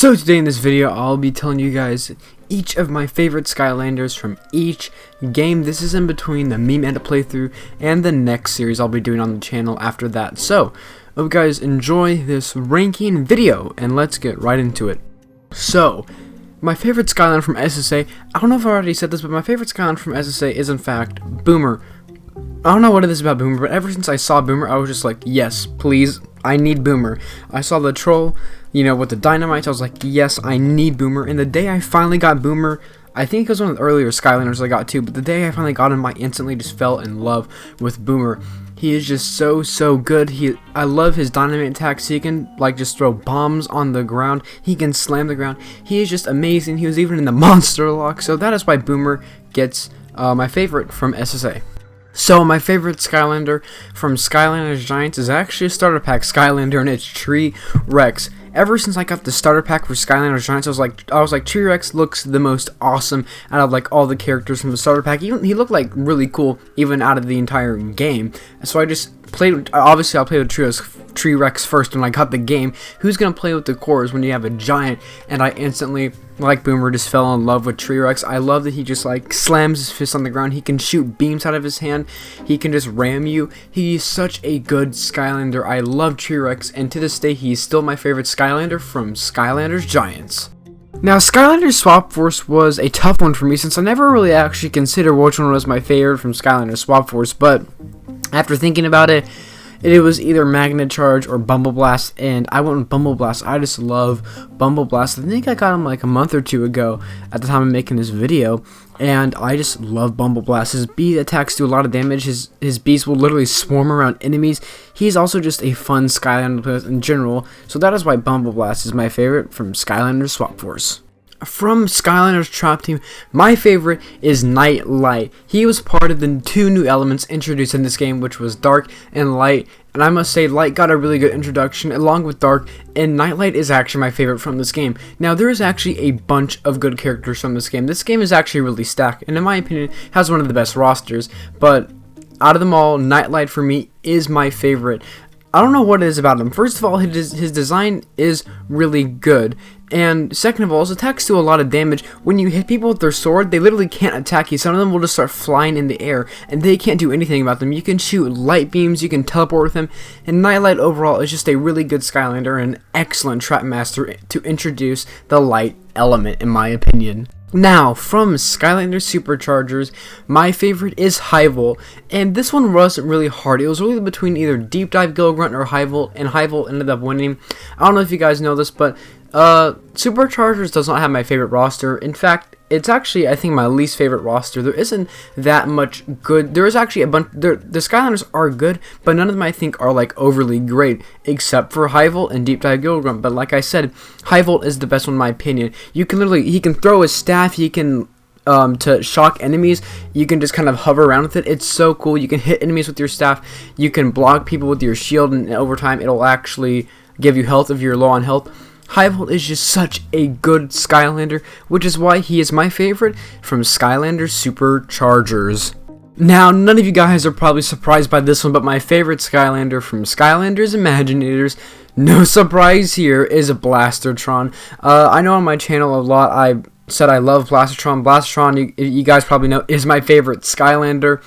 So today in this video, I'll be telling you guys each of my favorite Skylanders from each game. This is in between the meme edit playthrough and the next series I'll be doing on the channel after that. So, hope you guys enjoy this ranking video, and let's get right into it. So, my favorite Skylander from SSA, I don't know if I already said this, but my favorite Skylander from SSA is in fact Boomer. I don't know what it is about Boomer, but ever since I saw Boomer, I was just like, yes, please, I need Boomer. I saw the troll, you know, with the dynamites, I was like, yes, I need Boomer. And the day I finally got Boomer, I think it was one of the earlier Skylanders I got too, but the day I finally got him, I instantly just fell in love with Boomer. He is just so good. I love his dynamite attacks. He can like just throw bombs on the ground. He can slam the ground. He is just amazing. He was even in the monster lock, so that is why Boomer gets my favorite from SSA. So my favorite Skylander from Skylanders Giants is actually a starter pack Skylander, and it's T-Rex. Ever since I got the starter pack for Skylanders Giants, I was like T-Rex looks the most awesome out of like all the characters from the starter pack. Even he looked like really cool even out of the entire game. So I just played. Obviously, I'll play with T-Rex first when I got the game. Who's gonna play with the cores when you have a giant? And I instantly, like Boomer, just fell in love with T-Rex. I love that he just like slams his fist on the ground. He can shoot beams out of his hand. He can just ram you. He's such a good Skylander. I love T-Rex, and to this day, he's still my favorite Skylander from Skylanders Giants. Now, Skylanders Swap Force was a tough one for me since I never really actually considered which one was my favorite from Skylanders Swap Force, but after thinking about it, it was either Magnet Charge or Bumble Blast, and I went with Bumble Blast. I just love Bumble Blast. I think I got him like a month or two ago at the time of making this video, and I just love Bumble Blast. His bee attacks do a lot of damage. His bees will literally swarm around enemies. He's also just a fun Skylander to play with in general, so that is why Bumble Blast is my favorite from Skylanders Swap Force. From Skylanders Trap Team, my favorite is Nightlight. He was part of the two new elements introduced in this game, which was Dark and Light, and I must say Light got a really good introduction along with Dark, and Nightlight is actually my favorite from this game. Now, there is actually a bunch of good characters from this game. This game is actually really stacked, and in my opinion, has one of the best rosters, but out of them all, Nightlight for me is my favorite. I don't know what it is about him. First of all, his design is really good. And second of all, his attacks do a lot of damage. When you hit people with their sword, they literally can't attack you. Some of them will just start flying in the air, and they can't do anything about them. You can shoot light beams, you can teleport with him, and Nightlight overall is just a really good Skylander and an excellent trap master to introduce the light element, in my opinion. Now, from Skylander Superchargers, my favorite is Highvolt, and this one wasn't really hard. It was really between either Deep Dive Gilgrunt or Highvolt, and Highvolt ended up winning. I don't know if you guys know this, but Superchargers does not have my favorite roster. In fact, it's actually, I think, my least favorite roster. There isn't that much good. There is actually a bunch. The Skylanders are good, but none of them I think are like overly great, except for Highvolt and Deep Dive Gilgrunt. But like I said, Highvolt is the best one in my opinion. You can literally, he can throw his staff. He can to shock enemies. You can just kind of hover around with it. It's so cool. You can hit enemies with your staff. You can block people with your shield, and over time, it'll actually give you health if you're low on health. Highvolt is just such a good Skylander, which is why he is my favorite from Skylander Superchargers. Now, none of you guys are probably surprised by this one, but my favorite Skylander from Skylanders Imaginators, no surprise here, is Blastertron. I know on my channel a lot I said I love Blastertron. Blastertron, you guys probably know, is my favorite Skylander.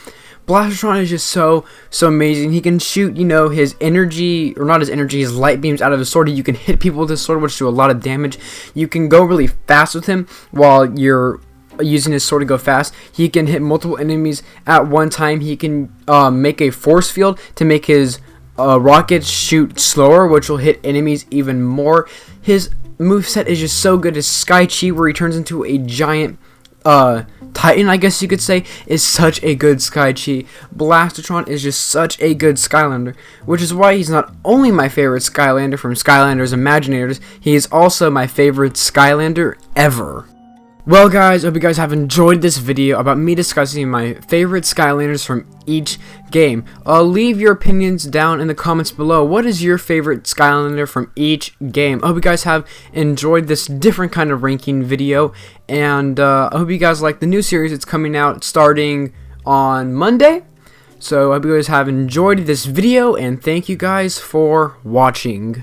Blastertron is just so amazing. He can shoot, you know, his energy, or not his energy, his light beams out of his sword. You can hit people with his sword, which do a lot of damage. You can go really fast with him while you're using his sword to go fast. He can hit multiple enemies at one time. He can make a force field to make his rockets shoot slower, which will hit enemies even more. His moveset is just so good. His Sky Chi, where he turns into a giant Titan, I guess you could say, is such a good Sky Chi. Blastertron is just such a good Skylander, which is why he's not only my favorite Skylander from Skylanders Imaginators, he is also my favorite Skylander ever. Well guys, I hope you guys have enjoyed this video about me discussing my favorite Skylanders from each game. Leave your opinions down in the comments below. What is your favorite Skylander from each game? I hope you guys have enjoyed this different kind of ranking video, and I hope you guys like the new series. It's coming out starting on Monday. So I hope you guys have enjoyed this video, and thank you guys for watching.